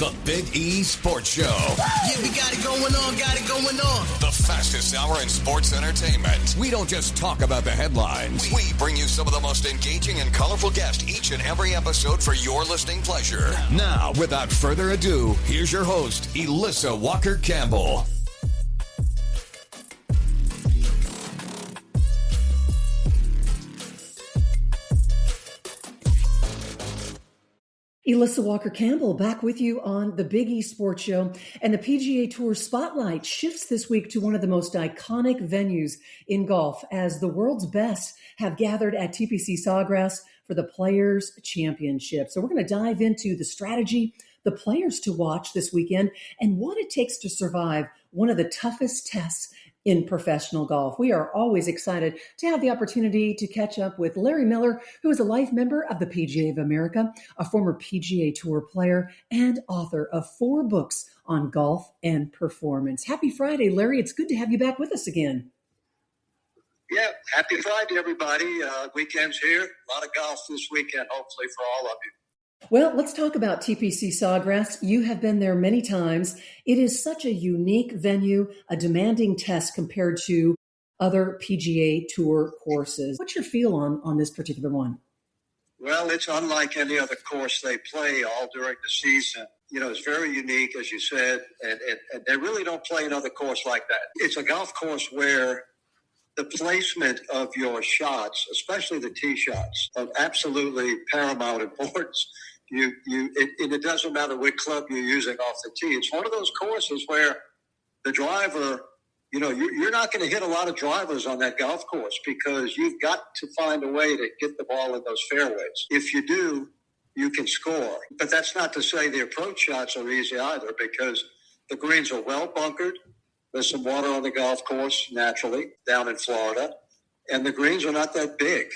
The Big E Sports Show. Yeah, we got it going on, The fastest hour in sports entertainment. We don't just talk about the headlines. We bring you some of the most engaging and colorful guests each and every episode for your listening pleasure. Now, without further ado, here's your host, Elissa Walker-Campbell. Elissa Walker-Campbell back with you on the Big E Sports Show. And the PGA Tour spotlight shifts this week to one of the most iconic venues in golf as the world's best have gathered at TPC Sawgrass for the Players' Championship. So we're going to dive into the strategy, the players to watch this weekend, and what it takes to survive one of the toughest tests in professional golf. We are always excited to have the opportunity to catch up with Larry Miller, who is a life member of the PGA of America, a former PGA Tour player, and author of 4 books on golf and performance. Happy Friday, Larry. It's good to have you back with us again. Yeah, happy Friday, everybody. Weekend's here. A lot of golf this weekend, hopefully, for all of you. Well, let's talk about TPC Sawgrass. You have been there many times. It is such a unique venue, a demanding test compared to other PGA Tour courses. What's your feel on this particular one? Well, it's unlike any other course they play all during the season. You know, it's very unique, as you said, and they really don't play another course like that. It's a golf course where the placement of your shots, especially the tee shots, of absolutely paramount importance. It doesn't matter what club you're using off the tee. It's one of those courses where the driver, you know, you're not going to hit a lot of drivers on that golf course because you've got to find a way to get the ball in those fairways. If you do, you can score. But that's not to say the approach shots are easy either because the greens are well bunkered. There's some water on the golf course naturally down in Florida, and the greens are not that big.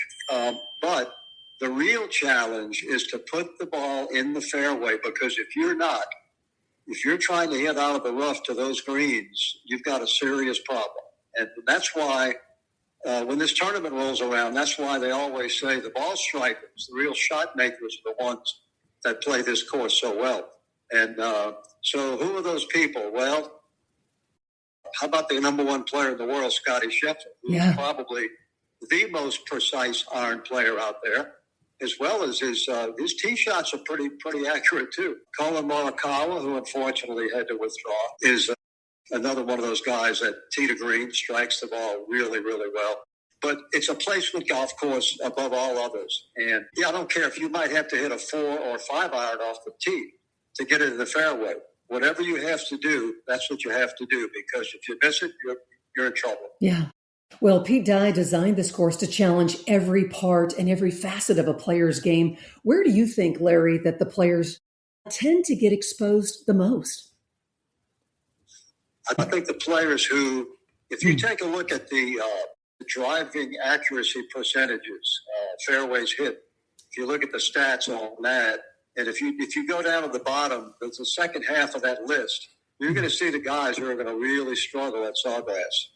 But the real challenge is to put the ball in the fairway because if you're trying to hit out of the rough to those greens, you've got a serious problem. And that's why when this tournament rolls around, that's why they always say the ball strikers, the real shot makers are the ones that play this course so well. And so who are those people? Well, how about the number one player in the world, Scotty Scheffler, who's probably the most precise iron player out there, as well as his tee shots are pretty accurate too. Colin Morikawa, who unfortunately had to withdraw, is another one of those guys that tee to green strikes the ball really, really well. But it's a placement golf course above all others. And I don't care if you might have to hit a 4 or 5 iron off the tee to get it in the fairway. Whatever you have to do, that's what you have to do because if you miss it, you're in trouble. Yeah. Well, Pete Dye designed this course to challenge every part and every facet of a player's game. Where do you think, Larry, that the players tend to get exposed the most? I think the players who, if you take a look at the driving accuracy percentages, fairways hit, if you look at the stats on that, and if you go down to the bottom, there's the second half of that list, you're going to see the guys who are going to really struggle at Sawgrass.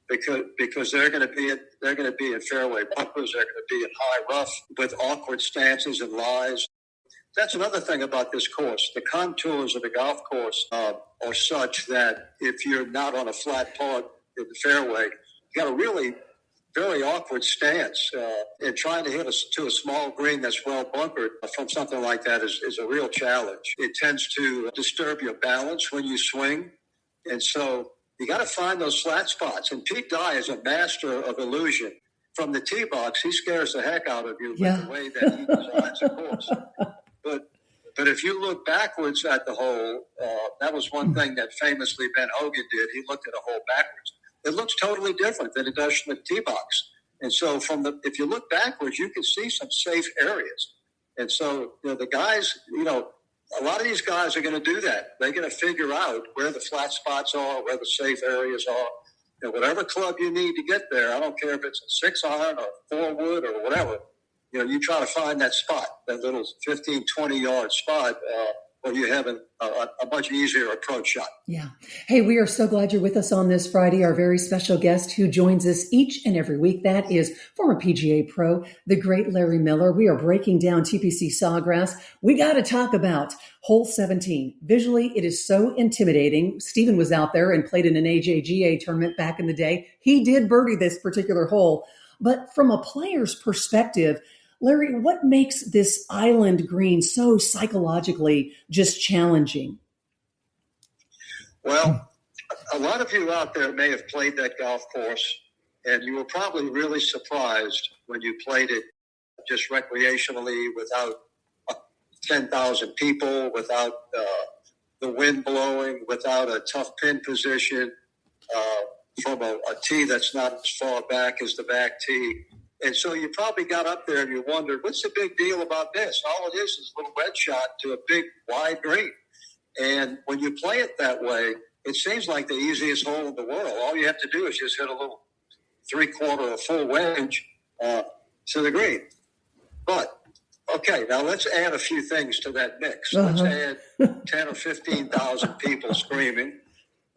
Because they're going to be in fairway bunkers, they're going to be in high rough with awkward stances and lies. That's another thing about this course. The contours of the golf course are such that if you're not on a flat part in the fairway, you got a really very awkward stance. And trying to hit to a small green that's well bunkered from something like that is a real challenge. It tends to disturb your balance when you swing, and so you got to find those flat spots. And Pete Dye is a master of illusion. From the tee box, he scares the heck out of you with the way that he designs a course. But if you look backwards at the hole, that was one thing that famously Ben Hogan did. He looked at a hole backwards. It looks totally different than it does from the tee box. And so if you look backwards, you can see some safe areas. And so the guys, a lot of these guys are going to do that. They're going to figure out where the flat spots are, where the safe areas are. Whatever club you need to get there, I don't care if it's a 6 iron or 4 wood or whatever, you try to find that spot, that little 15, 20-yard spot where you have a much easier approach shot. Yeah. Hey, we are so glad you're with us on this Friday. Our very special guest who joins us each and every week, that is former PGA pro, the great Larry Miller. We are breaking down TPC Sawgrass. We got to talk about Hole 17. Visually, it is so intimidating. Steven was out there and played in an AJGA tournament back in the day. He did birdie this particular hole. But from a player's perspective, Larry, what makes this island green so psychologically just challenging? Well, a lot of you out there may have played that golf course, and you were probably really surprised when you played it just recreationally without 10,000 people, without the wind blowing, without a tough pin position, from a tee that's not as far back as the back tee. And so you probably got up there and you wondered, what's the big deal about this? All it is a little red shot to a big wide green. And when you play it that way, it seems like the easiest hole in the world. All you have to do is just hit a little 3/4 or full wedge to the green. But, okay, now let's add a few things to that mix. Let's add 10 or 15,000 people screaming.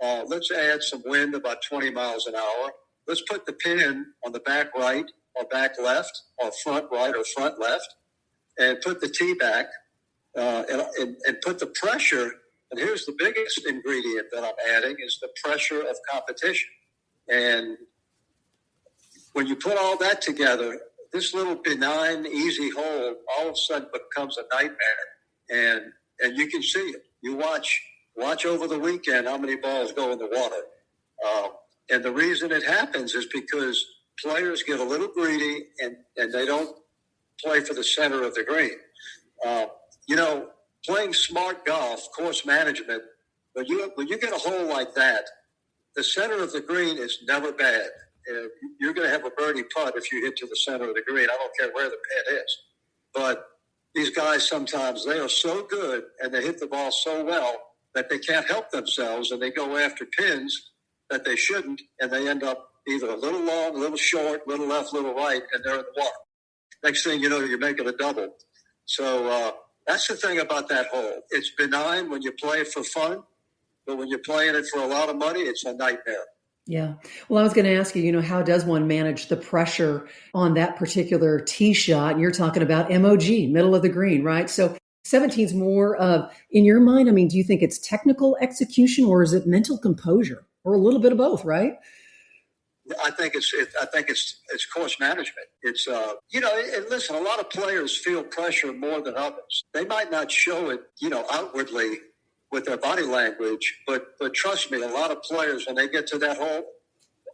Let's add some wind about 20 miles an hour. Let's put the pin on the back right or back left or front right or front left and put the tee back and put the pressure. And here's the biggest ingredient that I'm adding is the pressure of competition. And when you put all that together, this little benign, easy hole all of a sudden becomes a nightmare. And you can see it. You watch over the weekend how many balls go in the water. And the reason it happens is because players get a little greedy and they don't play for the center of the green. Playing smart golf, course management, when you get a hole like that, the center of the green is never bad. You're going to have a birdie putt if you hit to the center of the green. I don't care where the pin is. But these guys sometimes, they are so good and they hit the ball so well that they can't help themselves and they go after pins that they shouldn't, and they end up either a little long, a little short, little left, little right, and they're in the water. Next thing you know, you're making a double. So that's the thing about that hole. It's benign when you play it for fun, but when you're playing it for a lot of money, it's a nightmare. Yeah. Well, I was going to ask you, how does one manage the pressure on that particular tee shot? And you're talking about MOG, middle of the green, right? So 17 is more of, in your mind, do you think it's technical execution or is it mental composure or a little bit of both, right? I think it's course management. It's and listen, a lot of players feel pressure more than others. They might not show it, outwardly with their body language, but trust me, a lot of players when they get to that hole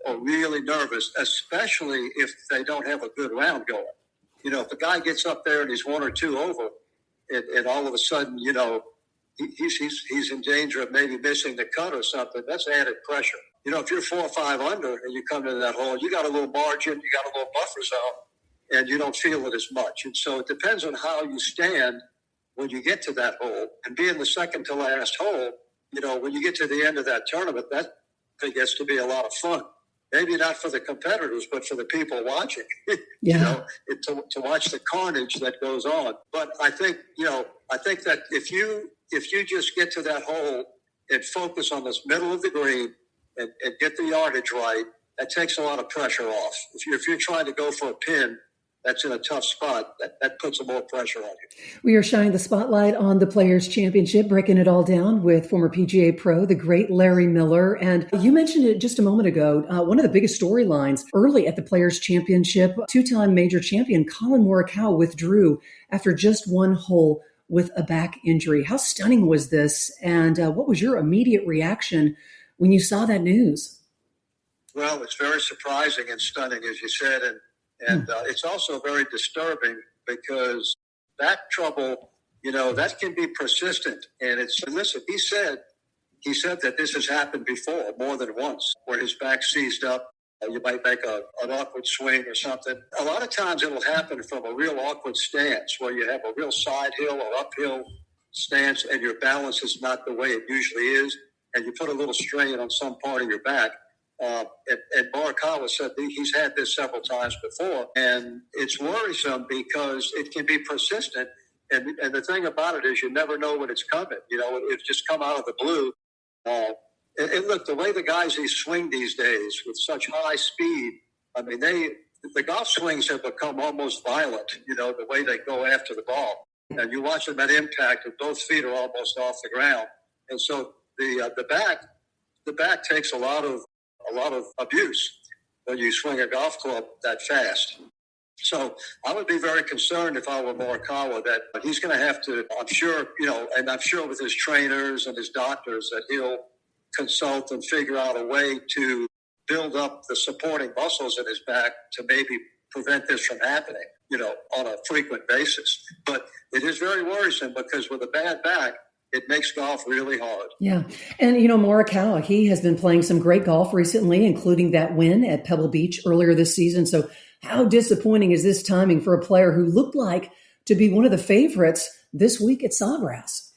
are really nervous, especially if they don't have a good round going. If a guy gets up there and he's 1 or 2 over, and all of a sudden, he's in danger of maybe missing the cut or something, that's added pressure. If you're 4 or 5 under and you come to that hole, you got a little margin, you got a little buffer zone, and you don't feel it as much. And so it depends on how you stand when you get to that hole. And being the second to last hole, when you get to the end of that tournament, that gets to be a lot of fun. Maybe not for the competitors, but for the people watching. Yeah. To watch the carnage that goes on. But I think that if you just get to that hole and focus on this middle of the green and get the yardage right, that takes a lot of pressure off. If you're trying to go for a pin that's in a tough spot, that puts more pressure on you. We are shining the spotlight on the Players' Championship, breaking it all down with former PGA pro, the great Larry Miller. And you mentioned it just a moment ago. One of the biggest storylines early at the Players' Championship, 2-time major champion Colin Morikawa withdrew after just 1 hole with a back injury. How stunning was this? And what was your immediate reaction when you saw that news? Well, it's very surprising and stunning, as you said, and it's also very disturbing because back trouble, that can be persistent. And listen, he said that this has happened before more than once, where his back seized up. You might make an awkward swing or something. A lot of times it'll happen from a real awkward stance where you have a real side hill or uphill stance and your balance is not the way it usually is, and you put a little strain on some part of your back. And Morikawa said he's had this several times before, and it's worrisome because it can be persistent. And the thing about it is you never know when it's coming. It's just come out of the blue. And look, the way the guys swing these days with such high speed, the golf swings have become almost violent, the way they go after the ball. And you watch him at impact, and both feet are almost off the ground. And so the back takes a lot of abuse when you swing a golf club that fast. So I would be very concerned if I were Morikawa that he's going to have to, I'm sure, and I'm sure with his trainers and his doctors that he'll consult and figure out a way to build up the supporting muscles in his back to maybe prevent this from happening, on a frequent basis. But it is very worrisome because with a bad back, it makes golf really hard. Yeah. And, Morikawa, he has been playing some great golf recently, including that win at Pebble Beach earlier this season. So how disappointing is this timing for a player who looked like to be one of the favorites this week at Sawgrass?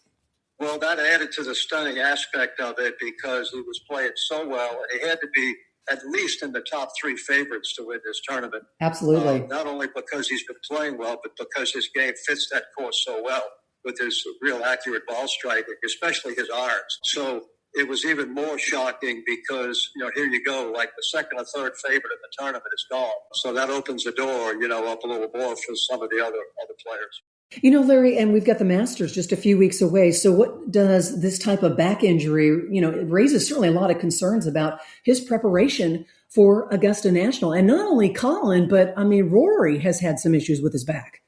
Well, that added to the stunning aspect of it because he was playing so well, and he had to be at least in the top three favorites to win this tournament. Absolutely. Not only because he's been playing well, but because his game fits that course so well with his real accurate ball striking, especially his irons. So it was even more shocking because, here you go, like the second or third favorite in the tournament is gone. So that opens the door, up a little more for some of the other players. Larry, and we've got the Masters just a few weeks away. So what does this type of back injury, it raises certainly a lot of concerns about his preparation for Augusta National. And not only Colin, but Rory has had some issues with his back.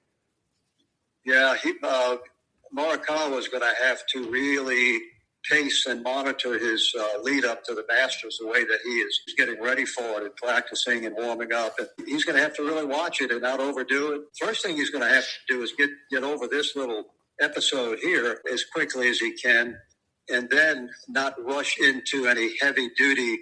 Yeah, Morikawa is going to have to really pace and monitor his lead up to the Masters the way that he is getting ready for it and practicing and warming up. And he's going to have to really watch it and not overdo it. First thing he's going to have to do is get over this little episode here as quickly as he can, and then not rush into any heavy duty,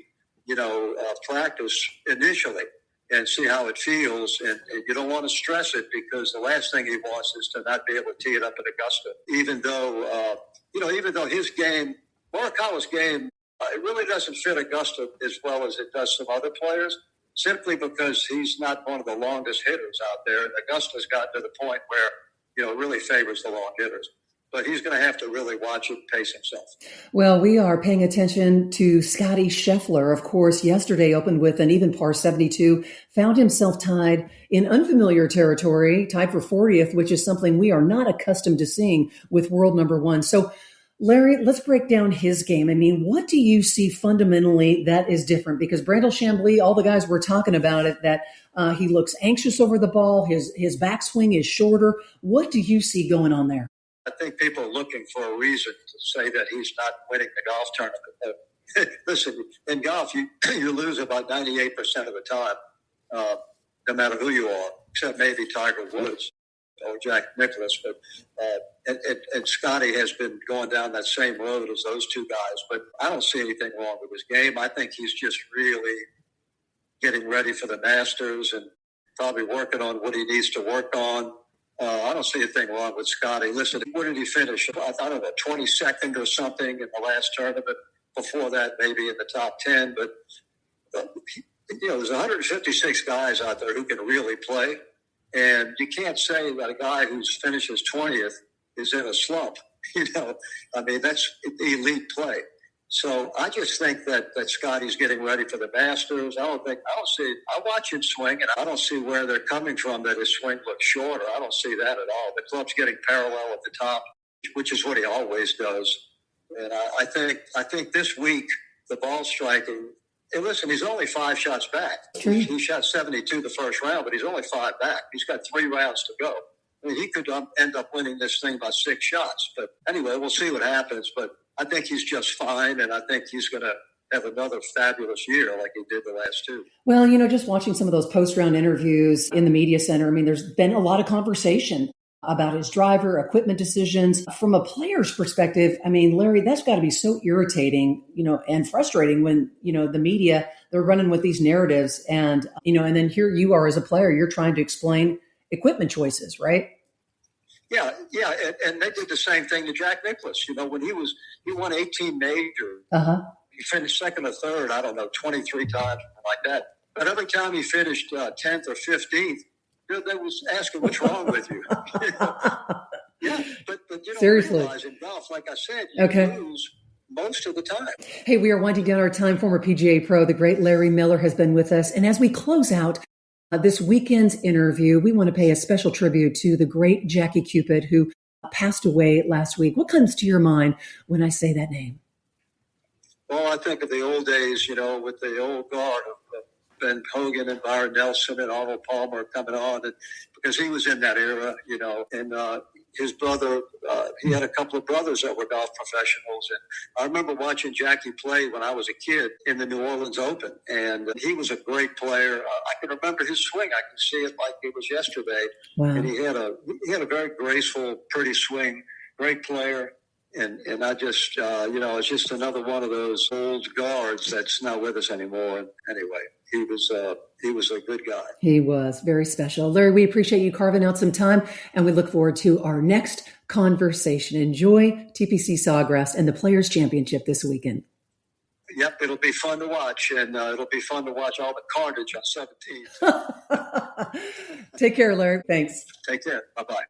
practice initially and see how it feels. And you don't want to stress it because the last thing he wants is to not be able to tee it up at Augusta, even though his game, Morikawa's game, it really doesn't fit Augusta as well as it does some other players, simply because he's not one of the longest hitters out there. And Augusta's gotten to the point where, it really favors the long hitters. But he's going to have to really watch it and pace himself. Well, we are paying attention to Scotty Scheffler. Of course, yesterday opened with an even par 72, found himself tied in unfamiliar territory, tied for 40th, which is something we are not accustomed to seeing with world number one. So, Larry, let's break down his game. What do you see fundamentally that is different? Because Brandel Chambly, all the guys were talking about it, that he looks anxious over the ball. His backswing is shorter. What do you see going on there? I think people are looking for a reason to say that he's not winning the golf tournament. Listen, in golf, you lose about 98% of the time, no matter who you are, except maybe Tiger Woods or Jack Nicklaus. But and Scotty has been going down that same road as those two guys. But I don't see anything wrong with his game. I think he's just really getting ready for the Masters and probably working on what he needs to work on. I don't see anything wrong with Scotty. Listen, where did he finish? I don't know, 22nd or something in the last tournament. Before that, maybe in the top 10. But, there's 156 guys out there who can really play. And you can't say that a guy who's finishes 20th is in a slump. That's elite play. So I just think that Scotty's getting ready for the Masters. I watch him swing, and I don't see where they're coming from that his swing looks shorter. I don't see that at all. The club's getting parallel at the top, which is what he always does. And I think this week the ball striking. And listen, he's only 5 shots back. He shot 72 the first round, but he's only 5 back. He's got 3 rounds to go. He could end up winning this thing by 6 shots. But anyway, we'll see what happens. But I think he's just fine, and I think he's going to have another fabulous year like he did the last 2. Well, just watching some of those post-round interviews in the media center, there's been a lot of conversation about his driver, equipment decisions. From a player's perspective, Larry, that's got to be so irritating, and frustrating when, the media, they're running with these narratives and, and then here you are as a player, you're trying to explain equipment choices, right? Yeah, and they did the same thing to Jack Nicklaus. When he won 18 majors. He finished second or third, 23 times, something like that. But every time he finished 10th or 15th, they was asking, "What's wrong with you?" Yeah, but you don't Seriously. realize in golf, like I said, you lose most of the time. Hey, we are winding down our time. Former PGA pro, the great Larry Miller, has been with us, and as we close out this weekend's interview, we want to pay a special tribute to the great Jackie Cupid, who passed away last week. What comes to your mind when I say that name? Well, I think of the old days, with the old guard of Ben Hogan and Byron Nelson and Arnold Palmer coming on, and because he was in that era, and his brother, he had a couple of brothers that were golf professionals. And I remember watching Jackie play when I was a kid in the New Orleans Open. And he was a great player. I can remember his swing. I can see it like it was yesterday. Wow. And he had a very graceful, pretty swing, great player. And I just, it's just another one of those old guards that's not with us anymore. And anyway, he was a good guy. He was very special. Larry, we appreciate you carving out some time, and we look forward to our next conversation. Enjoy TPC Sawgrass and the Players' Championship this weekend. Yep, it'll be fun to watch, and it'll be fun to watch all the carnage on 17. Take care, Larry. Thanks. Take care. Bye-bye.